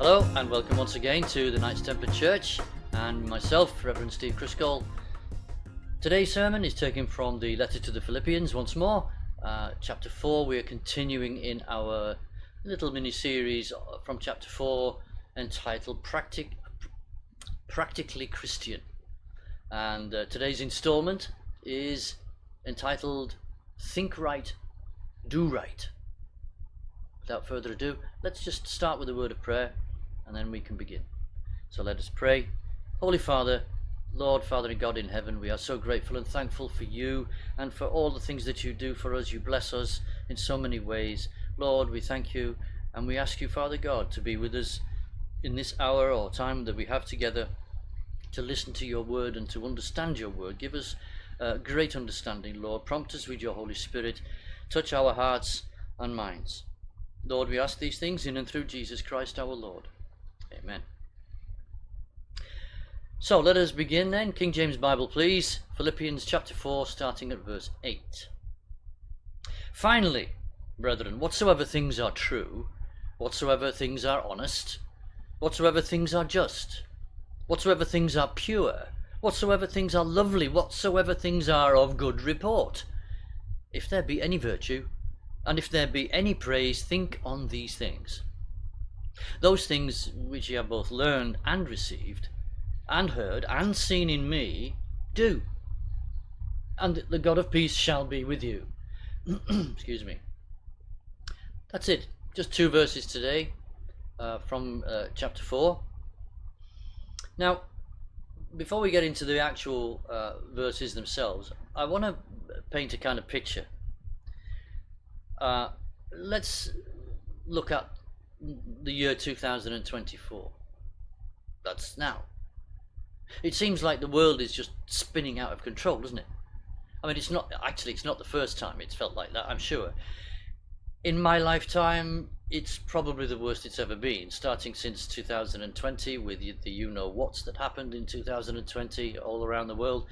Hello and welcome once again to the Knights Templar Church and myself, Reverend Steve Chriscole. Today's sermon is taken from the letter to the Philippians once more, chapter 4. We are continuing in our little mini-series from chapter 4 entitled Practically Christian. And today's installment is entitled Think Right, Do Right. Without further ado, let's just start with a word of prayer and then we can begin. So let us pray. Holy Father, Lord, Father and God in heaven, we are so grateful and thankful for you and for all the things that you do for us. You bless us in so many ways. Lord, we thank you and we ask you, Father God, to be with us in this hour or time that we have together to listen to your word and to understand your word. Give us great understanding, Lord. Prompt us with your Holy Spirit. Touch our hearts and minds. Lord, we ask these things in and through Jesus Christ our Lord. Amen. So let us begin then. King James Bible, please. Philippians chapter 4, starting at verse 8. Finally, brethren, whatsoever things are true, whatsoever things are honest, whatsoever things are just, whatsoever things are pure, whatsoever things are lovely, whatsoever things are of good report, if there be any virtue, and if there be any praise, think on these things. Those things which ye have both learned and received, and heard, and seen in me, do. And the God of peace shall be with you. Excuse me. That's it. Just 2 verses today from chapter 4. Now, before we get into the actual verses themselves, I want to paint a kind of picture. Let's look at the year 2024. That's now. It seems like the world is just spinning out of control, doesn't it? I mean, it's not the first time it's felt like that, I'm sure. In my lifetime, it's probably the worst it's ever been, starting since 2020 with the you-know-whats that happened in 2020 all around the world.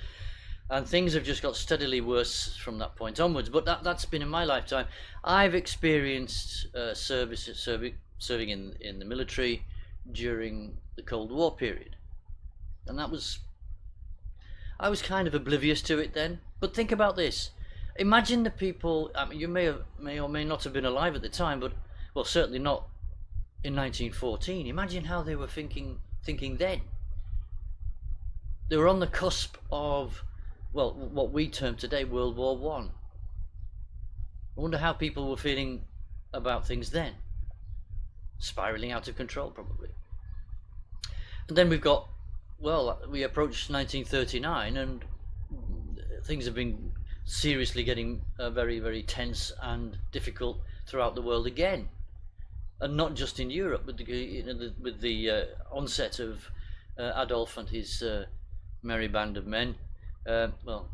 And things have just got steadily worse from that point onwards. But that's been in my lifetime. I've experienced serving in the military during the Cold War period. And I was kind of oblivious to it then. But think about this. Imagine the people, I mean, you may or may not have been alive at the time, but, well, certainly not in 1914. Imagine how they were thinking then. They were on the cusp of, well, what we term today World War I. I wonder how people were feeling about things then. Spiraling out of control, probably. And then we've got, well, we approached 1939 and things have been seriously getting very, very tense and difficult throughout the world again. And not just in Europe, but with the onset of Adolf and his merry band of men. Well,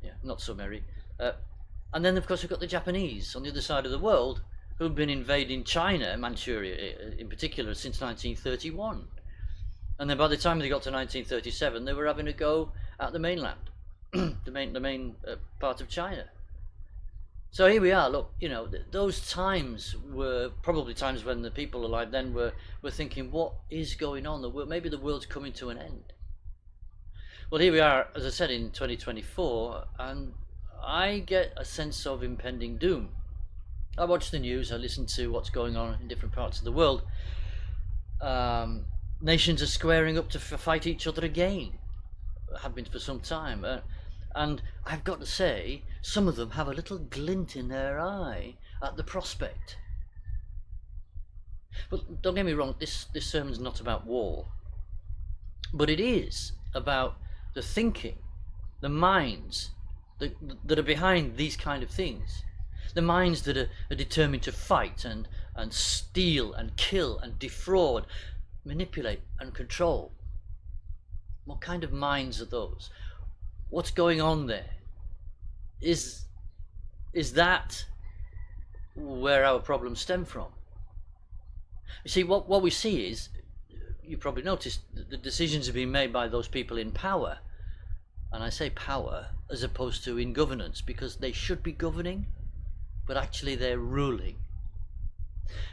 yeah, not so merry. And then, of course, we've got the Japanese on the other side of the world who've been invading China, Manchuria in particular, since 1931. And then by the time they got to 1937, they were having a go at the mainland, the main part of China. So here we are. Look, you know, those times were probably times when the people alive then were thinking, what is going on? Maybe the world's coming to an end. Well, here we are, as I said, in 2024, and I get a sense of impending doom. I watch the news, I listen to what's going on in different parts of the world. Nations are squaring up to fight each other again, have been for some time. And I've got to say, some of them have a little glint in their eye at the prospect. But don't get me wrong, this sermon's not about war. But it is about the thinking, the minds that are behind these kind of things. The minds that are determined to fight and steal and kill and defraud, manipulate and control. What kind of minds are those? What's going on there? Is that where our problems stem from? You see, what we see is, you probably noticed, the decisions are being made by those people in power. And I say power as opposed to in governance, because they should be governing, but actually they're ruling.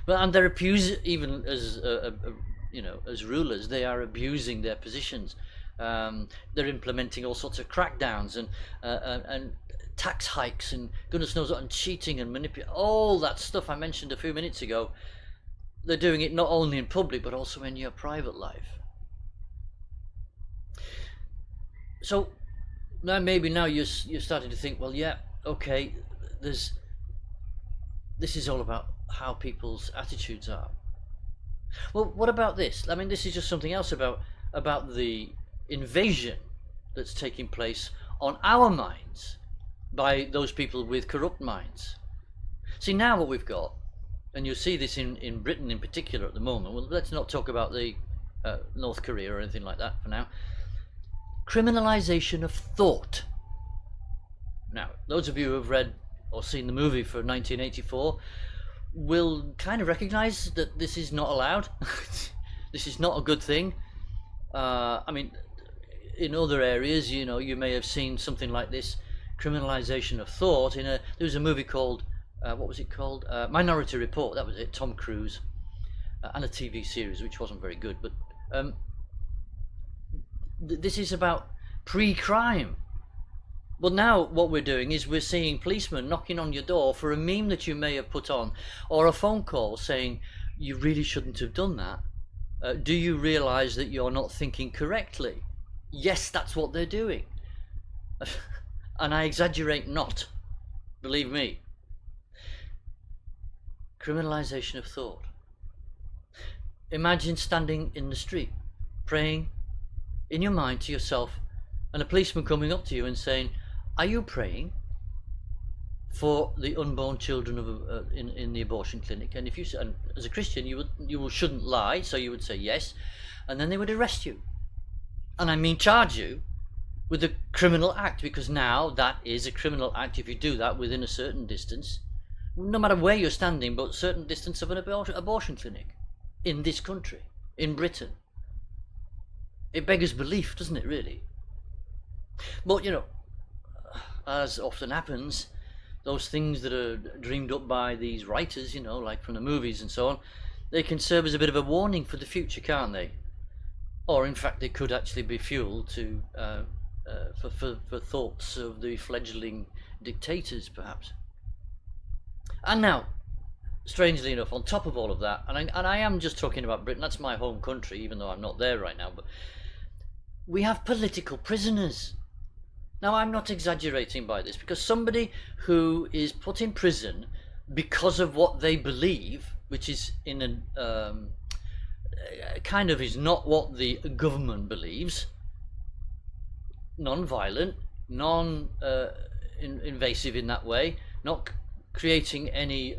Well, and they're accused, even as as rulers, they are abusing their positions. They're implementing all sorts of crackdowns and tax hikes and goodness knows what, and cheating and manipulation, all that stuff I mentioned a few minutes ago. They're doing it not only in public but also in your private life. So maybe now you're starting to think, well, yeah, okay, this is all about how people's attitudes are. Well, what about this? I mean, this is just something else about the invasion that's taking place on our minds by those people with corrupt minds. See, now what we've got, and you'll see this in Britain in particular at the moment, well, let's not talk about the North Korea or anything like that for now. Criminalization of thought. Now, those of you who have read or seen the movie for 1984 will kind of recognize that this is not allowed. This is not a good thing. I mean, in other areas, you may have seen something like this, criminalization of thought. There was a movie called, what was it called? Minority Report, that was it, Tom Cruise, and a TV series which wasn't very good. But this is about pre-crime. But now what we're doing is we're seeing policemen knocking on your door for a meme that you may have put on, or a phone call saying, you really shouldn't have done that. Do you realize that you're not thinking correctly? Yes, that's what they're doing. And I exaggerate not, believe me. Criminalization of thought. Imagine standing in the street, praying in your mind to yourself, and a policeman coming up to you and saying, are you praying for the unborn children of in the abortion clinic? And if you, and as a Christian, you shouldn't lie, so you would say yes, and then they would arrest you, and I mean charge you with a criminal act, because now that is a criminal act if you do that within a certain distance, no matter where you're standing, but a certain distance of an abortion clinic in this country, in Britain. It beggars belief, doesn't it, really? But as often happens, those things that are dreamed up by these writers, like from the movies and so on, they can serve as a bit of a warning for the future, can't they? Or in fact they could actually be fuel to for thoughts of the fledgling dictators, perhaps. And now, strangely enough, on top of all of that, and I am just talking about Britain, that's my home country, even though I'm not there right now, but we have political prisoners. Now, I'm not exaggerating by this, because somebody who is put in prison because of what they believe, which is in a kind of is not what the government believes, non-violent, non-invasive in that way, not creating any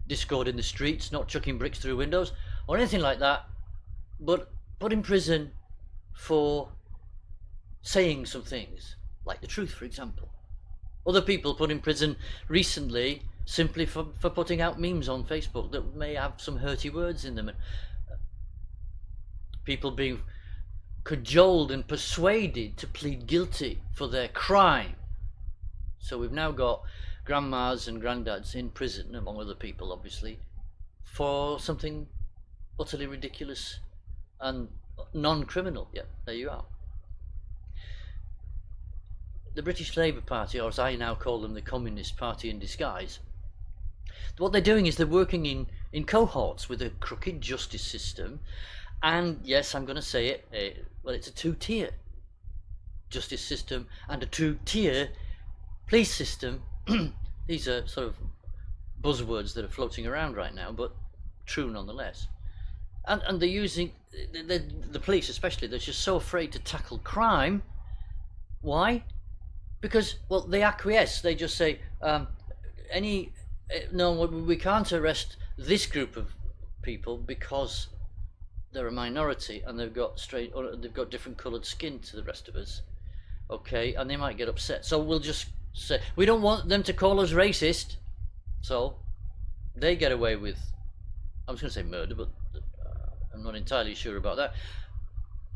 discord in the streets, not chucking bricks through windows or anything like that, but put in prison for saying some things, like the truth, for example. Other people put in prison recently simply for putting out memes on Facebook that may have some hurty words in them, and people being cajoled and persuaded to plead guilty for their crime. So we've now got grandmas and granddads in prison, among other people obviously, for something utterly ridiculous and non-criminal. Yeah, there you are. The British Labour Party, or as I now call them, the Communist Party in disguise, what they're doing is they're working in cohorts with a crooked justice system, and yes, I'm going to say it, well, it's a two-tier justice system and a two-tier police system. These are sort of buzzwords that are floating around right now, but true nonetheless. And they're using, the police especially, they're just so afraid to tackle crime. Why? Because, well, they acquiesce. They just say, no, we can't arrest this group of people because they're a minority and they've got different coloured skin to the rest of us. Okay, and they might get upset. So we'll just say, we don't want them to call us racist. So they get away with, I was going to say murder, but I'm not entirely sure about that.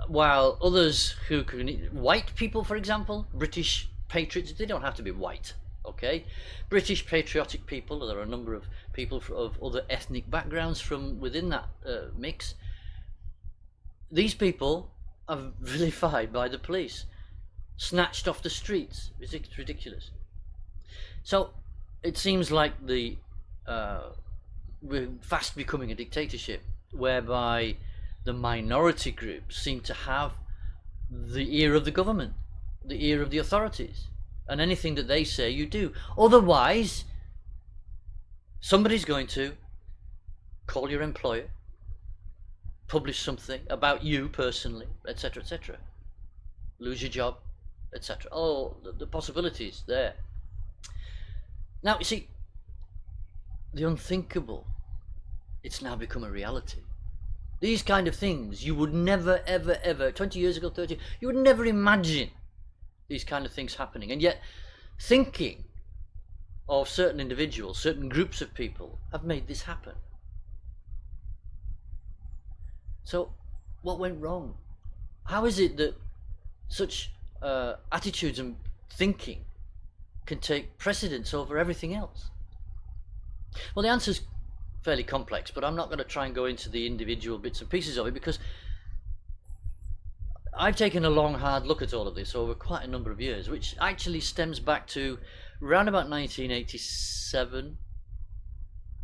While others who can, white people, for example, British patriots, they don't have to be white, okay? British patriotic people, there are a number of people of other ethnic backgrounds from within that mix, these people are vilified by the police, snatched off the streets. It's ridiculous. So it seems like we're fast becoming a dictatorship, whereby the minority groups seem to have the ear of the government, the ear of the authorities, and anything that they say you do. Otherwise, somebody's going to call your employer, publish something about you personally, etc., etc., lose your job, etc. Oh, the possibilities there. Now, you see, the unthinkable, it's now become a reality. These kind of things, you would never, ever, ever, 20 years ago, 30, you would never imagine these kind of things happening. And yet, thinking of certain individuals, certain groups of people, have made this happen. So, what went wrong? How is it that such attitudes and thinking can take precedence over everything else? Well, the answer's fairly complex, but I'm not going to try and go into the individual bits and pieces of it, because I've taken a long, hard look at all of this over quite a number of years, which actually stems back to around about 1987,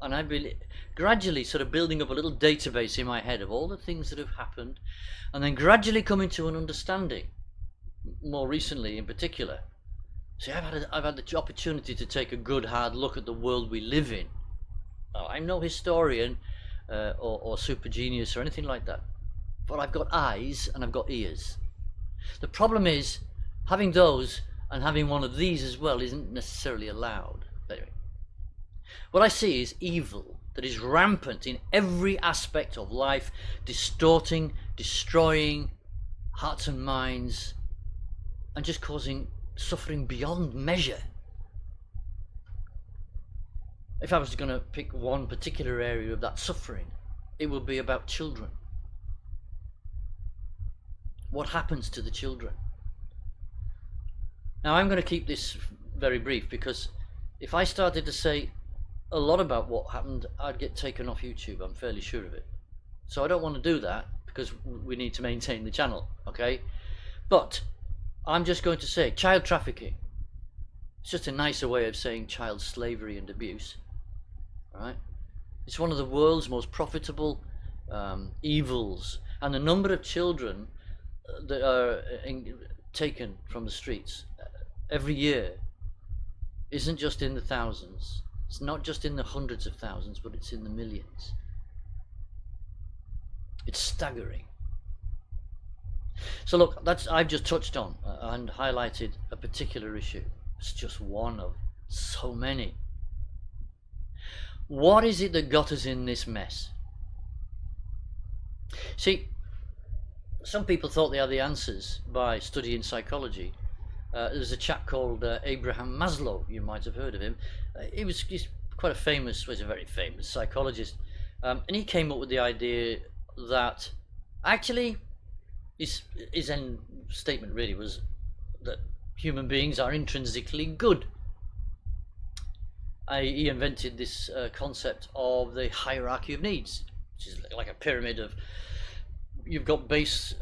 and I've been gradually sort of building up a little database in my head of all the things that have happened, and then gradually coming to an understanding, more recently in particular. See, I've had the opportunity to take a good hard look at the world we live in. I'm no historian or super genius or anything like that, but I've got eyes and I've got ears. The problem is, having those and having one of these as well isn't necessarily allowed. Anyway, what I see is evil that is rampant in every aspect of life, distorting, destroying hearts and minds, and just causing suffering beyond measure. If I was going to pick one particular area of that suffering, it would be about children. What happens to the children? Now, I'm going to keep this very brief, because if I started to say a lot about what happened, I'd get taken off YouTube. I'm fairly sure of it. So I don't want to do that, because we need to maintain the channel, okay? But I'm just going to say child trafficking. It's just a nicer way of saying child slavery and abuse. Right? It's one of the world's most profitable evils, and the number of children that are taken from the streets every year isn't just in the thousands. It's not just in the hundreds of thousands, but it's in the millions. It's staggering. So look, I've just touched on and highlighted a particular issue. It's just one of so many. What is it that got us in this mess? See, some people thought they had the answers by studying psychology. There's a chap called Abraham Maslow. You might have heard of him. He's quite a famous, he's a very famous psychologist, and he came up with the idea that actually his end statement really was that human beings are intrinsically good. He invented this concept of the hierarchy of needs, which is like a pyramid of, you've got base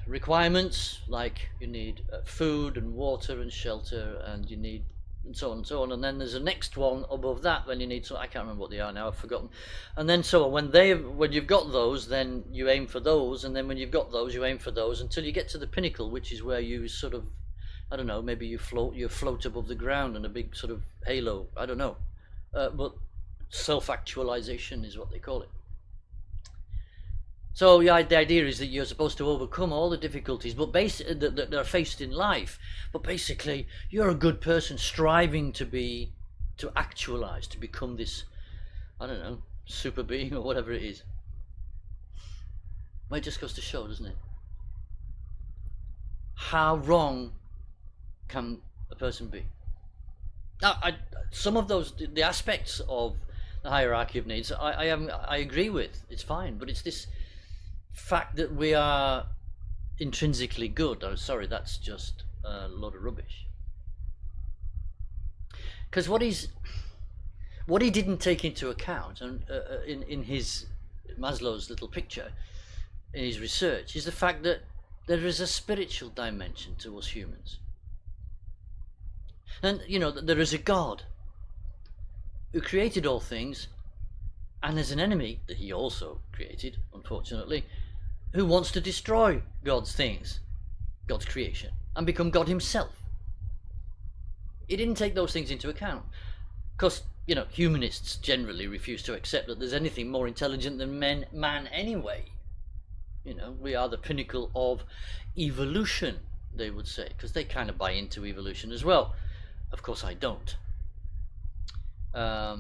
requirements, like you need food and water and shelter, and you need, and so on and so on, and then there's a next one above that when you need, so I can't remember what they are now, I've forgotten, and then so on. When you've got those, then you aim for those, and then when you've got those, you aim for those, until you get to the pinnacle, which is where you sort of, I don't know, maybe you float above the ground in a big sort of halo, I don't know. But self-actualization is what they call it. So the idea is that you're supposed to overcome all the difficulties that are faced in life, but basically you're a good person striving to actualize, to become this, I don't know, super being or whatever it is. Well, it just goes to show, doesn't it? How wrong can a person be? Now, some of the aspects of the hierarchy of needs, I agree with. It's fine, but it's this fact that we are intrinsically good. I'm sorry, that's just a load of rubbish. Because what he didn't take into account, and in his Maslow's little picture, in his research is the fact that there is a spiritual dimension to us humans. And, that there is a God who created all things, and there's an enemy that he also created, unfortunately, who wants to destroy God's things, God's creation, and become God himself. He didn't take those things into account. Because, humanists generally refuse to accept that there's anything more intelligent than man anyway. We are the pinnacle of evolution, they would say, because they kind of buy into evolution as well. Of course I don't. So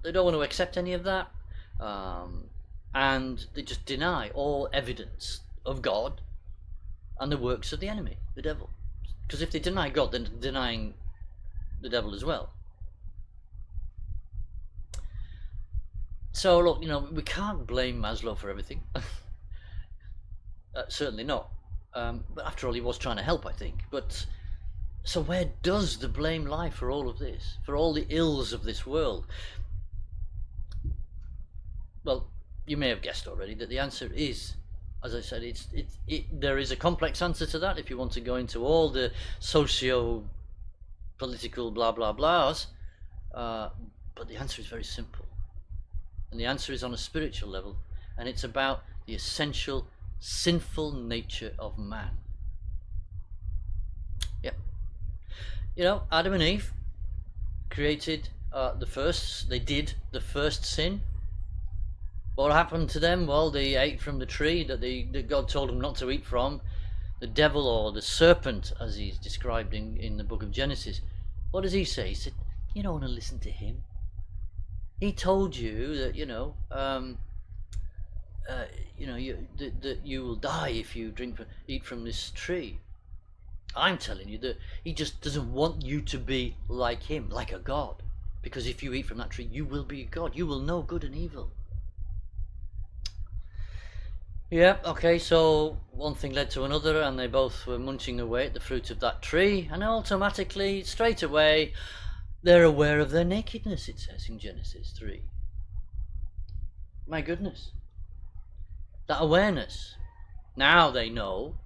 they don't want to accept any of that. And they just deny all evidence of God and the works of the enemy, the devil. Because if they deny God, then they're denying the devil as well. So look, we can't blame Maslow for everything. Certainly not. But after all, he was trying to help, I think. But so where does the blame lie for all of this, for all the ills of this world? Well, you may have guessed already that the answer is, as I said, there is a complex answer to that if you want to go into all the socio-political blah blah blahs. But the answer is very simple. And the answer is on a spiritual level, and it's about the essential sinful nature of man. Yep. Adam and Eve created they did the first sin. What happened to them? Well, they ate from the tree that God told them not to eat from. The devil, or the serpent, as he's described in the book of Genesis. What does he say? He said, you don't want to listen to him. He told you that that you will die if you eat from this tree. I'm telling you that he just doesn't want you to be like him, like a god. Because if you eat from that tree, you will be a god. You will know good and evil. Yeah, okay, so one thing led to another, and they both were munching away at the fruit of that tree, and automatically, straight away, they're aware of their nakedness, it says in Genesis 3. My goodness. That awareness. Now they know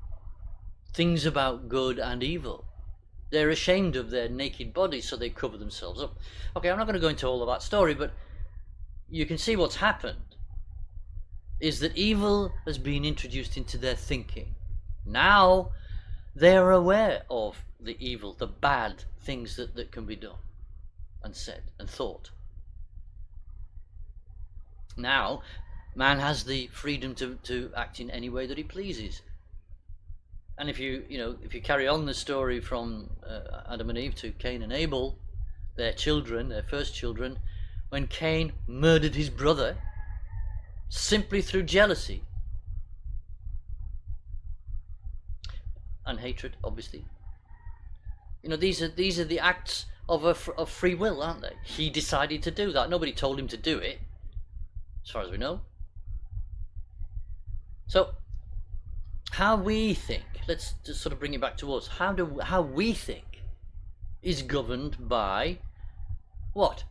things about good and evil. They're ashamed of their naked bodies, so they cover themselves up. Okay, I'm not going to go into all of that story, but you can see what's happened is that evil has been introduced into their thinking. Now they're aware of the evil, the bad things that can be done and said and thought. Now man has the freedom to act in any way that he pleases. And if you carry on the story from Adam and Eve to Cain and Abel, their first children, when Cain murdered his brother simply through jealousy and hatred, obviously. These are the acts of free will, aren't they? He decided to do that. Nobody told him to do it, as far as we know. So how we think, let's just sort of bring it back to us. How we think is governed by what?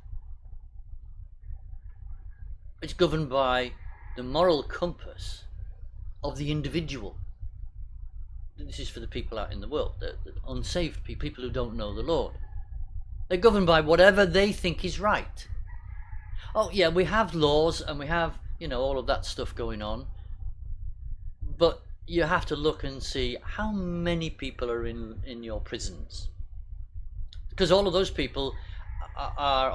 It's governed by the moral compass of the individual. This is for the people out in the world, the unsaved people who don't know the Lord. They're governed by whatever they think is right. Oh yeah, we have laws and we have, all of that stuff going on. But you have to look and see how many people are in your prisons. Because all of those people are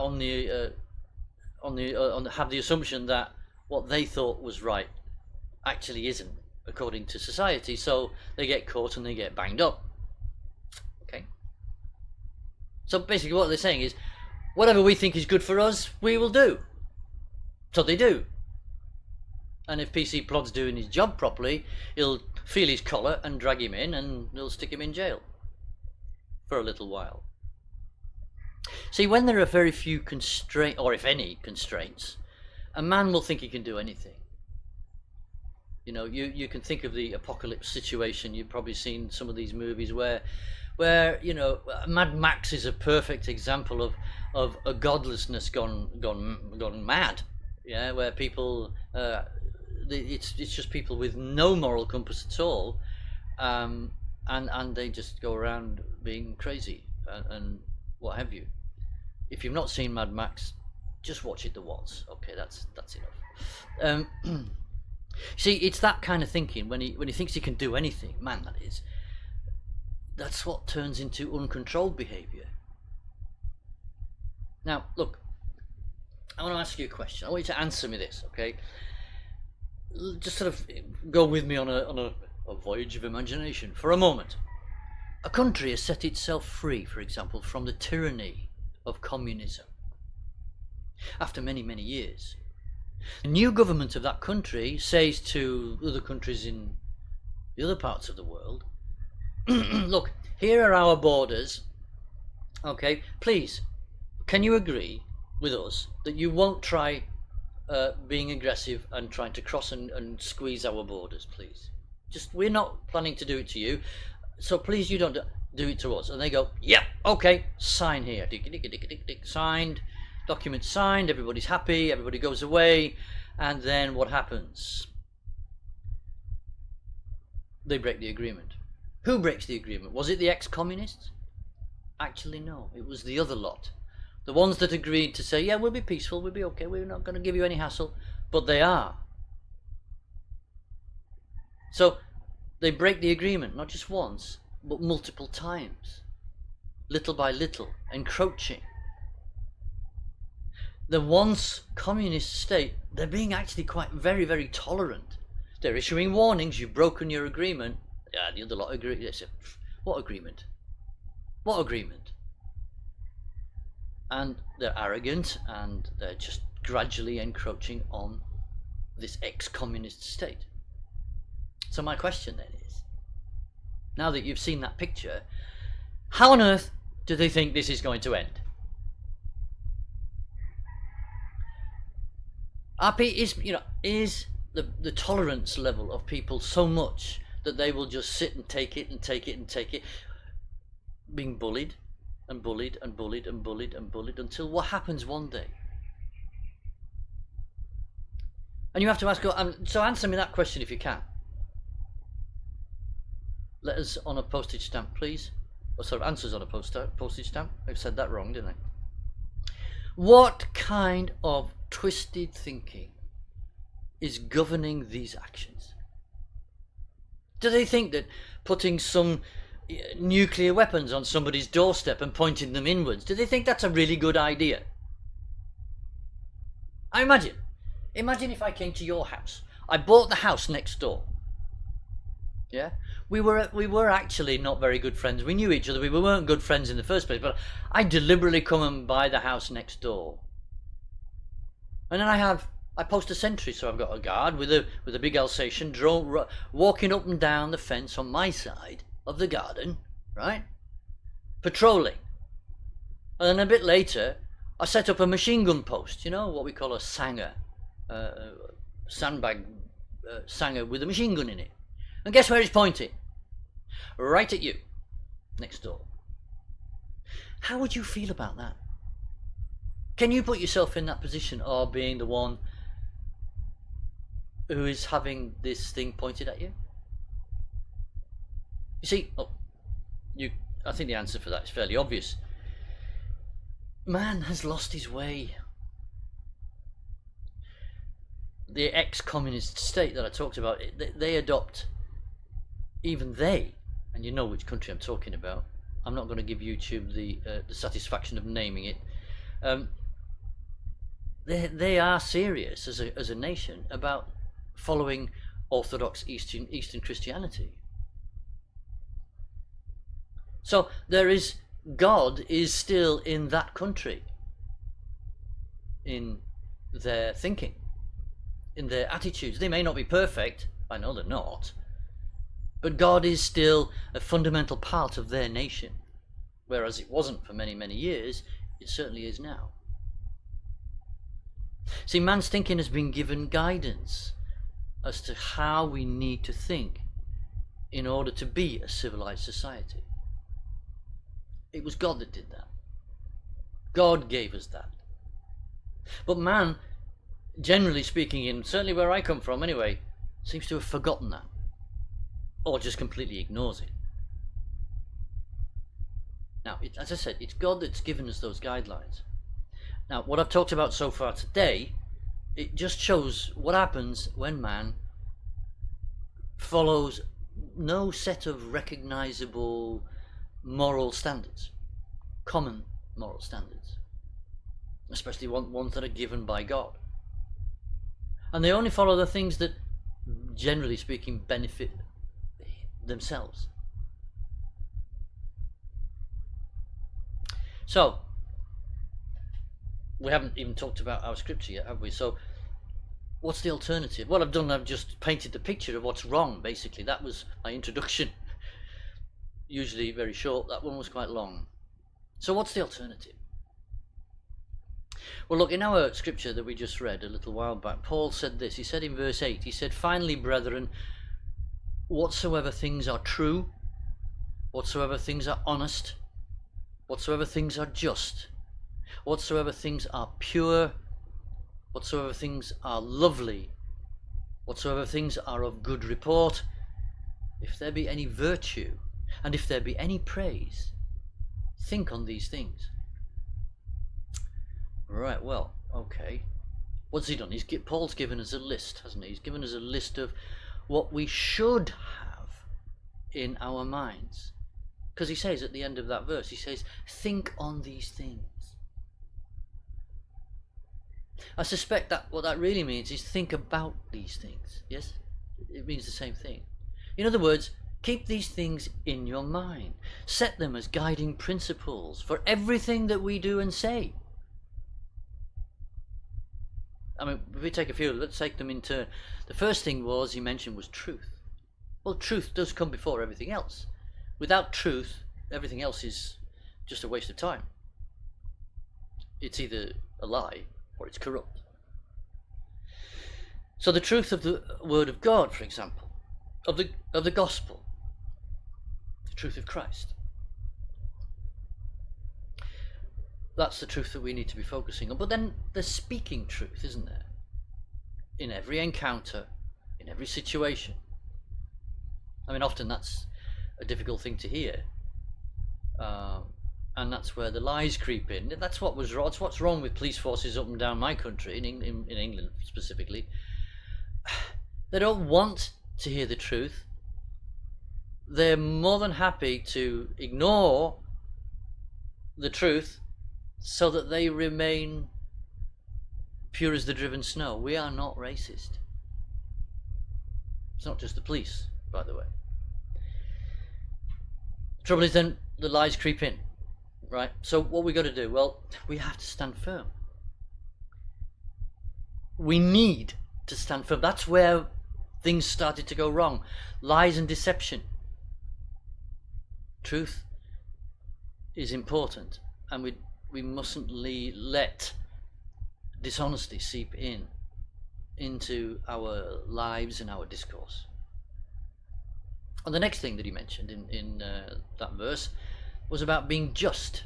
have the assumption that what they thought was right actually isn't, according to society. So they get caught and they get banged up. Okay. So basically what they're saying is, whatever we think is good for us, we will do. So they do. And if PC Plod's doing his job properly, he'll feel his collar and drag him in, and they'll stick him in jail for a little while. See, when there are very few constraints, or if any constraints, a man will think he can do anything. You can think of the apocalypse situation. You've probably seen some of these movies where Mad Max is a perfect example of a godlessness gone mad. Yeah, where people it's just people with no moral compass at all, and they just go around being crazy and what have you. If you've not seen Mad Max, just watch it the once. Okay, that's enough. See, it's that kind of thinking when he thinks he can do anything, man. That's what turns into uncontrolled behaviour. Now, look, I want to ask you a question. I want you to answer me this, okay? Just sort of go with me on a voyage of imagination for a moment. A country has set itself free, for example, from the tyranny of communism. After many, many years, the new government of that country says to other countries in the other parts of the world, look, here are our borders, okay, please, can you agree with us that you won't try being aggressive and trying to cross and squeeze our borders, please? Just, we're not planning to do it to you, so please you don't do it to us. And they go, yep, okay, sign here. Signed, document signed, everybody's happy, everybody goes away, and then what happens? They break the agreement. Who breaks the agreement? Was it the ex-communists? Actually, no, it was the other lot. The ones that agreed to say, yeah, we'll be peaceful, we'll be okay, we're not going to give you any hassle, but they are. So they break the agreement, not just once, but multiple times, little by little, encroaching. The once communist state, they're being actually quite very, very tolerant. They're issuing warnings, you've broken your agreement. Yeah, the other lot agree. They say, what agreement? What agreement? And they're arrogant, and they're just gradually encroaching on this ex-communist state. So my question then is, now that you've seen that picture, how on earth do they think this is going to end? Is the tolerance level of people so much that they will just sit and take it and take it and take it, being bullied and bullied and bullied and bullied and bullied until what happens one day? And you have to ask, so answer me that question if you can. Letters on a postage stamp, please. Oh, sorry, answers on a postage stamp. I said that wrong, didn't I? What kind of twisted thinking is governing these actions? Do they think that putting some nuclear weapons on somebody's doorstep and pointing them inwards, do they think that's a really good idea? I imagine if I came to your house, I bought the house next door. Yeah, we were actually not very good friends. We knew each other. We weren't good friends in the first place, but I deliberately come and buy the house next door. And then I post a sentry, so I've got a guard with a big Alsatian walking up and down the fence on my side of the garden, right? Patrolling. And then a bit later, I set up a machine gun post, what we call a sanger, sandbag sanger with a machine gun in it. And guess where it's pointing? Right at you, next door. How would you feel about that? Can you put yourself in that position of being the one who is having this thing pointed at you? You see, I think the answer for that is fairly obvious. Man has lost his way. The ex-communist state that I talked about, they adopt, even they, and you know which country I'm talking about. I'm not going to give YouTube the satisfaction of naming it. They are serious as a nation about following Orthodox Eastern Christianity. So God is still in that country, in their thinking, in their attitudes. They may not be perfect, I know they're not, but God is still a fundamental part of their nation, whereas it wasn't for many, many years. It certainly is now. See, man's thinking has been given guidance as to how we need to think in order to be a civilized society. It was God that did that. God gave us that. But man generally speaking, and certainly where I come from anyway, seems to have forgotten that, or just completely ignores it. Now, as I said, it's God that's given us those guidelines. Now, what I've talked about so far today, it just shows what happens when man follows no set of recognizable moral standards, common moral standards, especially ones that are given by God. And they only follow the things that, generally speaking, benefit themselves. So, we haven't even talked about our scripture yet, have we? So, what's the alternative? What I've just painted the picture of what's wrong, basically. That was my introduction. Usually very short. That one was quite long. So, what's the alternative? Well, look, in our scripture that we just read a little while back, Paul said this. He said in verse 8, he said, "Finally, brethren, whatsoever things are true, whatsoever things are honest, whatsoever things are just, whatsoever things are pure, whatsoever things are lovely, whatsoever things are of good report, if there be any virtue, and if there be any praise, think on these things." Right, well, okay. What's he done? Paul's given us a list, hasn't he? He's given us a list of what we should have in our minds. Because he says at the end of that verse, he says, think on these things. I suspect that what that really means is think about these things. Yes? It means the same thing. In other words, keep these things in your mind. Set them as guiding principles for everything that we do and say. I mean, if we take a few, let's take them in turn. The first thing he mentioned was truth. Well, truth does come before everything else. Without truth, everything else is just a waste of time. It's either a lie or it's corrupt. So the truth of the Word of God, for example, of the gospel, the truth of Christ. That's the truth that we need to be focusing on. But then there's speaking truth, isn't there? In every encounter, in every situation. I mean, often that's a difficult thing to hear. And that's where the lies creep in. That's what's wrong with police forces up and down my country, in England specifically. They don't want to hear the truth. They're more than happy to ignore the truth so that they remain pure as the driven snow. We are not racist. It's not just the police, by the way. The trouble is then the lies creep in, right? So what we got to do? Well, we have to stand firm. We need to stand firm. That's where things started to go wrong. Lies and deception. Truth is important, and we mustn't let dishonesty seep into our lives and our discourse. And the next thing that he mentioned in that verse was about being just.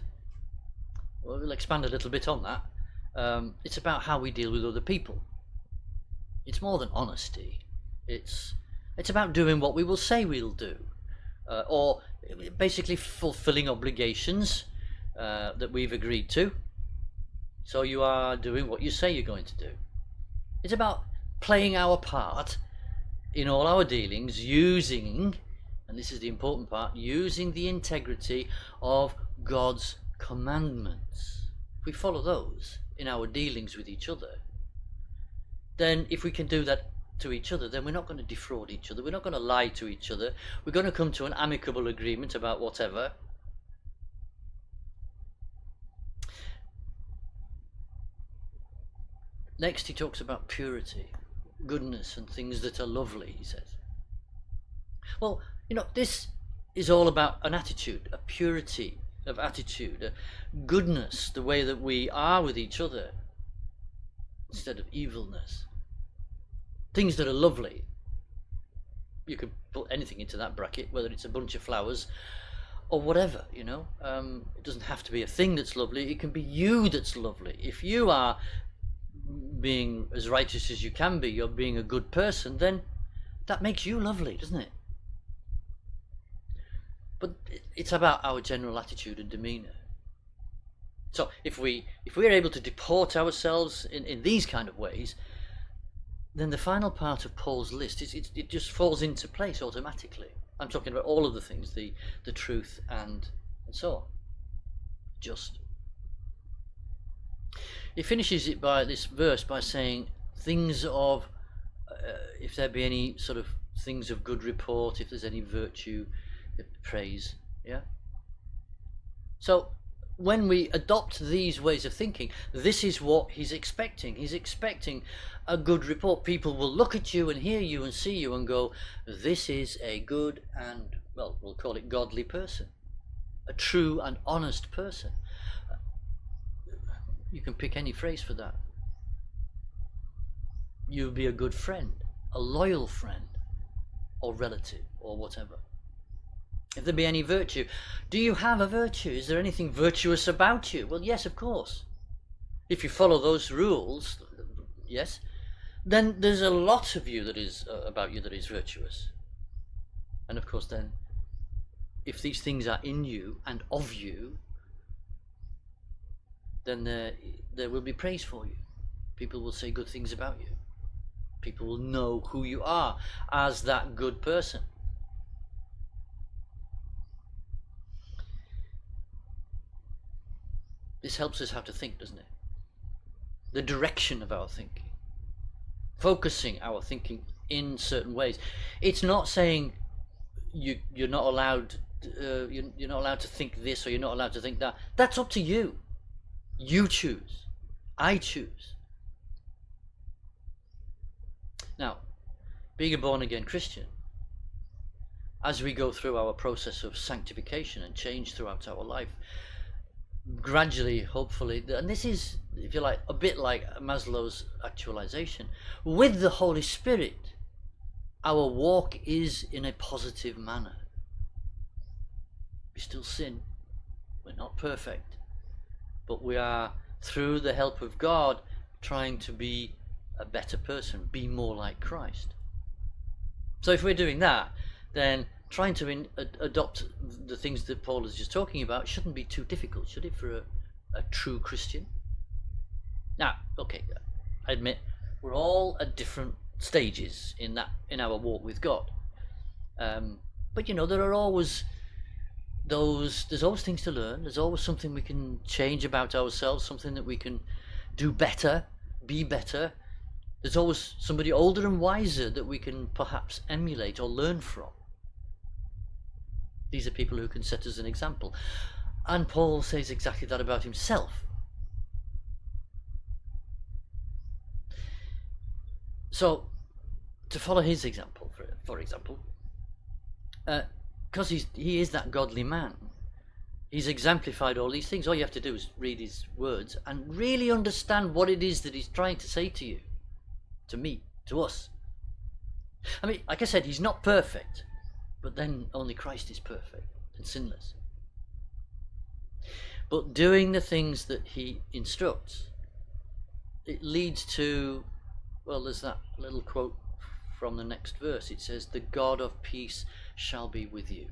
Well, we'll expand a little bit on that. It's about how we deal with other people. It's more than honesty. It's about doing what we will say we'll do, or basically fulfilling obligations that we've agreed to. So you are doing what you say you're going to do. It's about playing our part in all our dealings, using, and this is the important part, using the integrity of God's commandments. If we follow those in our dealings with each other, then if we can do that to each other, then we're not going to defraud each other. We're not going to lie to each other. We're going to come to an amicable agreement about whatever. Next, he talks about purity, goodness, and things that are lovely, he says. Well, this is all about an attitude, a purity of attitude, a goodness, the way that we are with each other, instead of evilness. Things that are lovely. You could put anything into that bracket, whether it's a bunch of flowers or whatever, It doesn't have to be a thing that's lovely. It can be you that's lovely. If you are being as righteous as you can be, you're being a good person, then that makes you lovely, doesn't it? But it's about our general attitude and demeanour. So if we're able to deport ourselves in these kind of ways, then the final part of Paul's list it just falls into place automatically. I'm talking about all of the things, the truth and so on. Just. He finishes it by this verse by saying things of, if there be any sort of things of good report, if there's any virtue, praise. Yeah. So when we adopt these ways of thinking, this is what he's expecting. He's expecting a good report. People will look at you and hear you and see you and go, this is a good and, well, we'll call it godly person, a true and honest person. You can pick any phrase for that. You'll be a good friend, a loyal friend, or relative, or whatever. If there be any virtue, do you have a virtue? Is there anything virtuous about you? Well, yes, of course. If you follow those rules, yes, then there's a lot of you that is about you that is virtuous. And of course, then, if these things are in you and of you, then there will be praise for you. People will say good things about you. People will know who you are as that good person. This helps us how to think, doesn't it? The direction of our thinking. Focusing our thinking in certain ways. It's not saying you're not allowed you're not allowed to think this or you're not allowed to think that. That's up to you. You choose. I choose. Now, being a born-again Christian, as we go through our process of sanctification and change throughout our life, gradually, hopefully, and this is, if you like, a bit like Maslow's actualization, with the Holy Spirit, our walk is in a positive manner. We still sin. We're not perfect. But we are, through the help of God, trying to be a better person, be more like Christ. So if we're doing that, then trying to adopt the things that Paul is just talking about shouldn't be too difficult, should it, for a true Christian? Now, okay, I admit we're all at different stages in our walk with God. But you know, there are always there's always things to learn. There's always something we can change about ourselves, something that we can do better, be better. There's always somebody older and wiser that we can perhaps emulate or learn from. These are people who can set us an example. And Paul says exactly that about himself. So, to follow his example, for example, because he is that godly man, he's exemplified all these things. All you have to do is read his words and really understand what it is that he's trying to say to you, to me, to us. I mean, like I said, he's not perfect, but then only Christ is perfect and sinless. But doing the things that he instructs, it leads to, well, there's that little quote from the next verse. It says, "The God of peace shall be with you."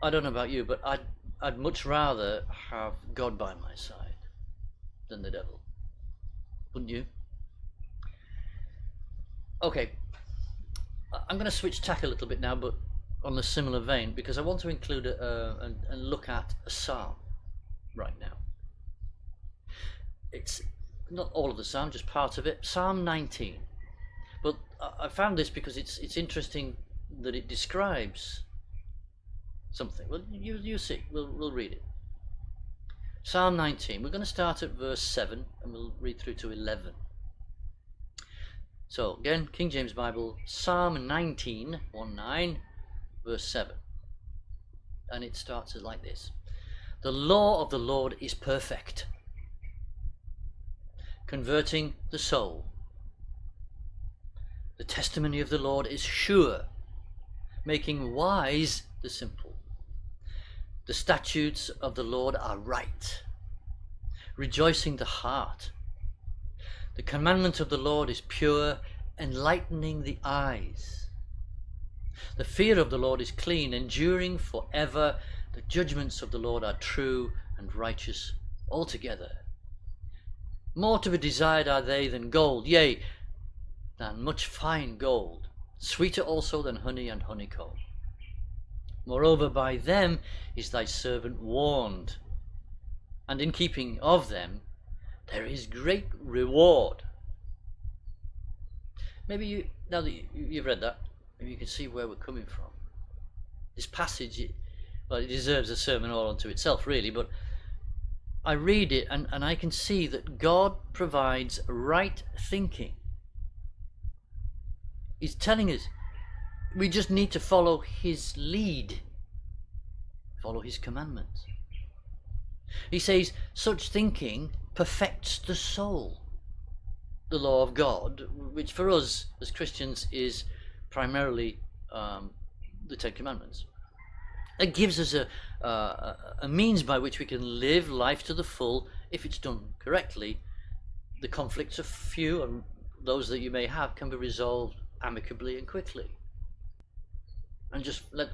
I don't know about you, but I'd much rather have God by my side than the devil. Wouldn't you? Okay, I'm going to switch tack a little bit now, but on a similar vein, because I want to include and look at a psalm right now. It's not all of the psalm, just part of it. Psalm 19. But I found this because it's interesting that it describes something. Well, you see. We'll read it. Psalm 19. We're going to start at verse 7 and we'll read through to 11. So again, King James Bible, Psalm 19, 1-9, verse 7. And it starts like this. "The law of the Lord is perfect, converting the soul. The testimony of the Lord is sure, making wise the simple. The statutes of the Lord are right, rejoicing the heart. The commandment of the Lord is pure, enlightening the eyes. The fear of the Lord is clean, enduring forever. The judgments of the Lord are true and righteous altogether. More to be desired are they than gold, yea, than much fine gold, sweeter also than honey and honeycomb. Moreover, by them is thy servant warned, and in keeping of them there is great reward. Maybe you, now that you've read that, maybe you can see where we're coming from. This passage, it deserves a sermon all unto itself, really, but I read it and I can see that God provides right thinking. He's telling us we just need to follow his lead, follow his commandments. He says such thinking perfects the soul. The law of God, which for us as Christians is primarily the Ten Commandments. It gives us a means by which we can live life to the full if it's done correctly. The conflicts are few, and those that you may have can be resolved amicably and quickly. And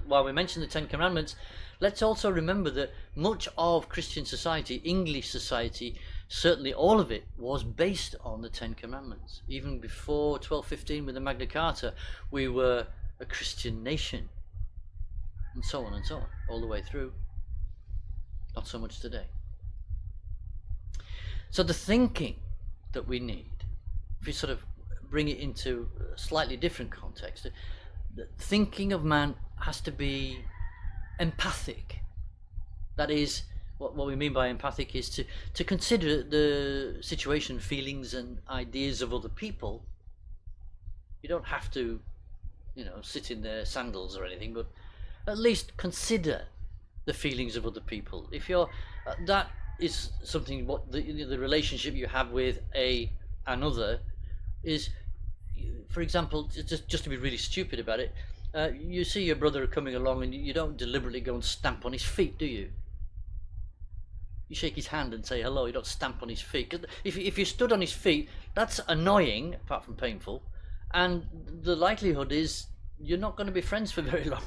while we mention the Ten Commandments, let's also remember that much of Christian society, English society, certainly all of it, was based on the Ten Commandments. Even before 1215 with the Magna Carta, we were a Christian nation. And so on, all the way through. Not so much today. So the thinking that we need, if we sort of bring it into a slightly different context, the thinking of man has to be empathic. That is, what we mean by empathic is to consider the situation, feelings and ideas of other people. You don't have to, sit in their sandals or anything, but at least consider the feelings of other people. If you're, that is something, what the relationship you have with another is, for example, just to be really stupid about it, you see your brother coming along and you don't deliberately go and stamp on his feet, do you? You shake his hand and say hello, you don't stamp on his feet. 'Cause if you stood on his feet, that's annoying, apart from painful, and the likelihood is you're not going to be friends for very long.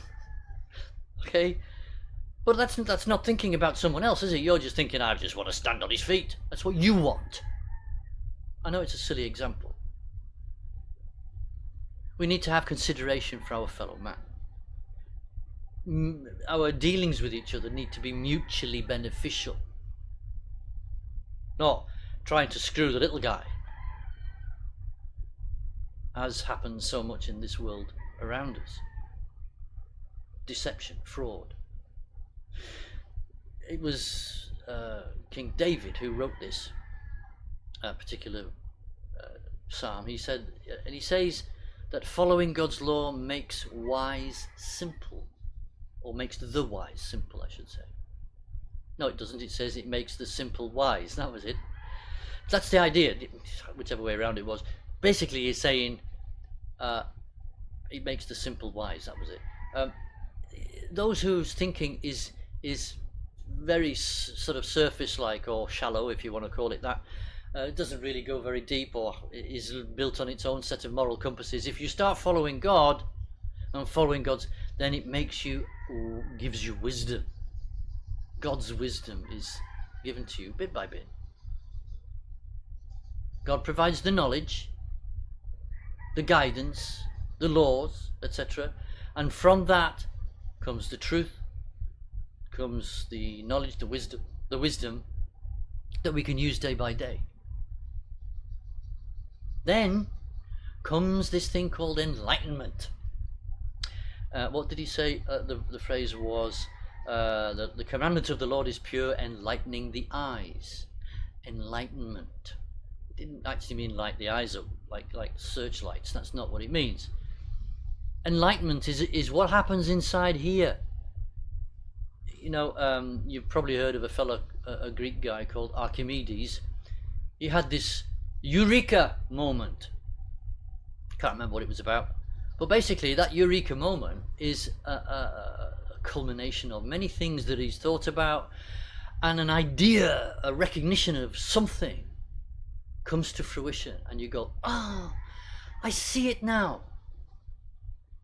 Okay? But that's not thinking about someone else, is it? You're just thinking, I just want to stand on his feet. That's what you want. I know it's a silly example. We need to have consideration for our fellow man. Our dealings with each other need to be mutually beneficial. Not trying to screw the little guy, as happens so much in this world around us. Deception, fraud. It was King David who wrote this particular psalm. He said, and he says that following God's law makes wise simple, or makes the wise simple, I should say. No, it doesn't. It says it makes the simple wise. That was it. That's the idea, whichever way around it was. Basically, he's saying it makes the simple wise. That was it. Those whose thinking is very sort of surface-like, or shallow, if you want to call it that, it doesn't really go very deep, or is built on its own set of moral compasses. If you start following God and following God's, then it gives you wisdom. God's wisdom is given to you bit by bit. God provides the knowledge, the guidance, the laws, etc. And from that comes the truth, comes the knowledge, the wisdom that we can use day by day. Then comes this thing called enlightenment. What did he say? The phrase was, the commandment of the Lord is pure, enlightening the eyes. Enlightenment. It didn't actually mean light the eyes up, like searchlights. That's not what it means. Enlightenment is what happens inside here. You've probably heard of a Greek guy called Archimedes. He had this eureka moment. Can't remember what it was about. But basically, that eureka moment is a culmination of many things that he's thought about, and an idea, a recognition of something comes to fruition, and you go, oh, I see it now.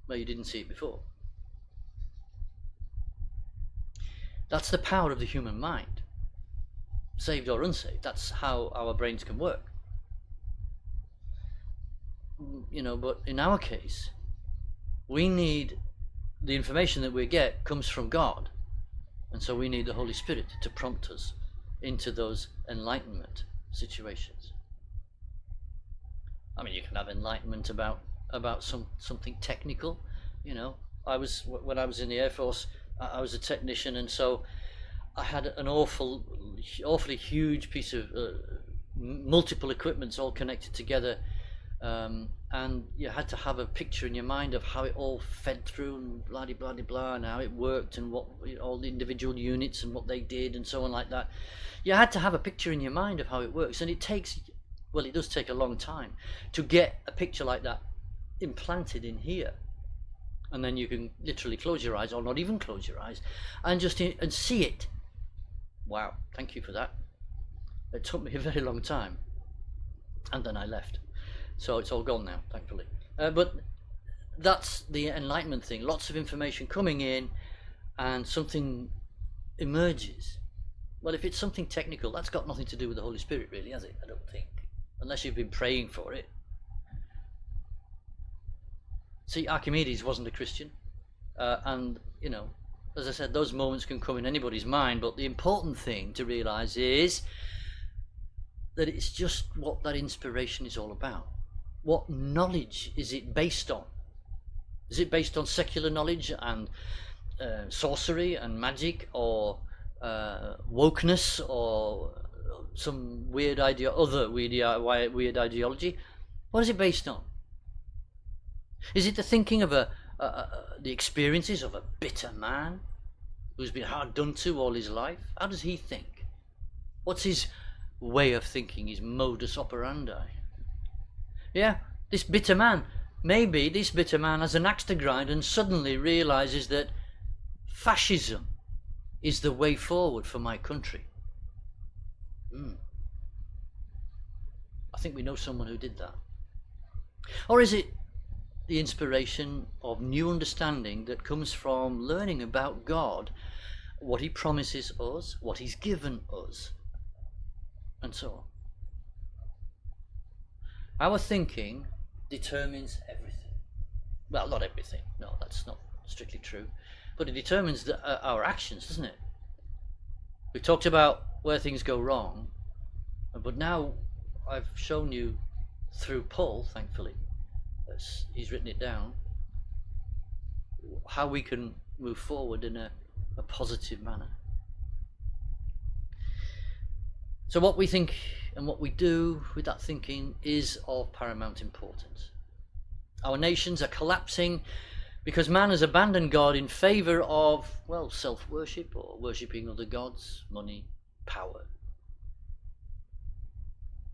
Well, you didn't see it before. That's the power of the human mind, saved or unsaved. That's how our brains can work. But in our case, we need the information that we get comes from God, and so we need the Holy Spirit to prompt us into those enlightenment situations. I mean, you can have enlightenment about something technical. When I was in the Air Force, I was a technician, and so I had an awfully huge piece of multiple equipments all connected together, and you had to have a picture in your mind of how it all fed through and blah blah blah, and how it worked, and what all the individual units and what they did, and so on like that. You had to have a picture in your mind of how it works, and it does take a long time to get a picture like that implanted in here. And then you can literally close your eyes, or not even close your eyes, and see it. Wow, thank you for that. It took me a very long time, and then I left. So it's all gone now, thankfully. But that's the enlightenment thing. Lots of information coming in, and something emerges. Well, if it's something technical, that's got nothing to do with the Holy Spirit, really, has it? I don't think. Unless you've been praying for it. See, Archimedes wasn't a Christian, and as I said, those moments can come in anybody's mind, but the important thing to realize is that it's just what that inspiration is all about. What knowledge is it based on? Is it based on secular knowledge and sorcery and magic, or wokeness, or some weird ideology? What is it based on? Is it the thinking of the experiences of a bitter man who's been hard done to all his life? How does he think? What's his way of thinking, his modus operandi? Yeah, this bitter man. Maybe this bitter man has an axe to grind and suddenly realizes that fascism is the way forward for my country. I think we know someone who did that. Or is it the inspiration of new understanding that comes from learning about God, what he promises us, what he's given us, and so on? Our thinking determines everything. Well, not everything. No, that's not strictly true. But it determines our actions, doesn't it? We talked about where things go wrong, but now I've shown you through Paul, thankfully, he's written it down, how we can move forward in a positive manner. So what we think and what we do with that thinking is of paramount importance. Our nations are collapsing because man has abandoned God in favor of, self-worship, or worshipping other gods, money, power,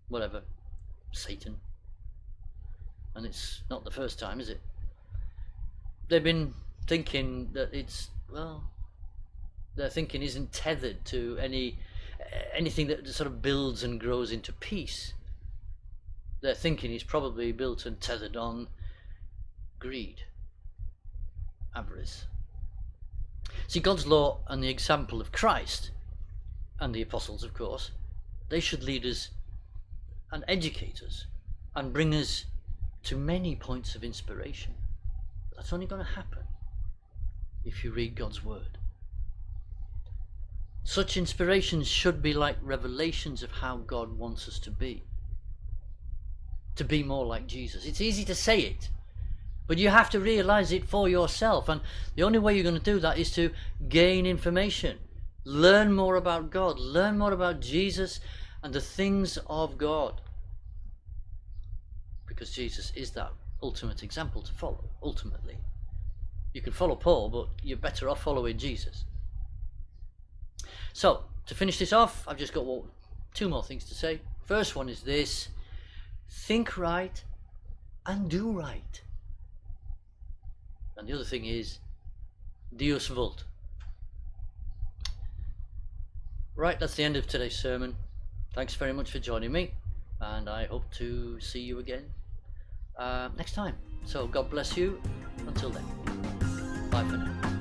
whatever, Satan. And it's not the first time, is it? They've been thinking that their thinking isn't tethered to anything that sort of builds and grows into peace. Their thinking is probably built and tethered on greed, avarice. See, God's law and the example of Christ, and the apostles, of course, they should lead us and educate us and bring us to many points of inspiration. That's only going to happen if you read God's word. Such inspirations should be like revelations of how God wants us to be more like Jesus. It's easy to say it, but you have to realize it for yourself, and the only way you're going to do that is to gain information, learn more about God, learn more about Jesus and the things of God. Because Jesus is that ultimate example to follow, ultimately. You can follow Paul, but you're better off following Jesus. So, to finish this off, I've just got two more things to say. First one is this: think right and do right. And the other thing is, Deus vult. Right, that's the end of today's sermon. Thanks very much for joining me, and I hope to see you again next time. So God bless you. Until then, bye for now.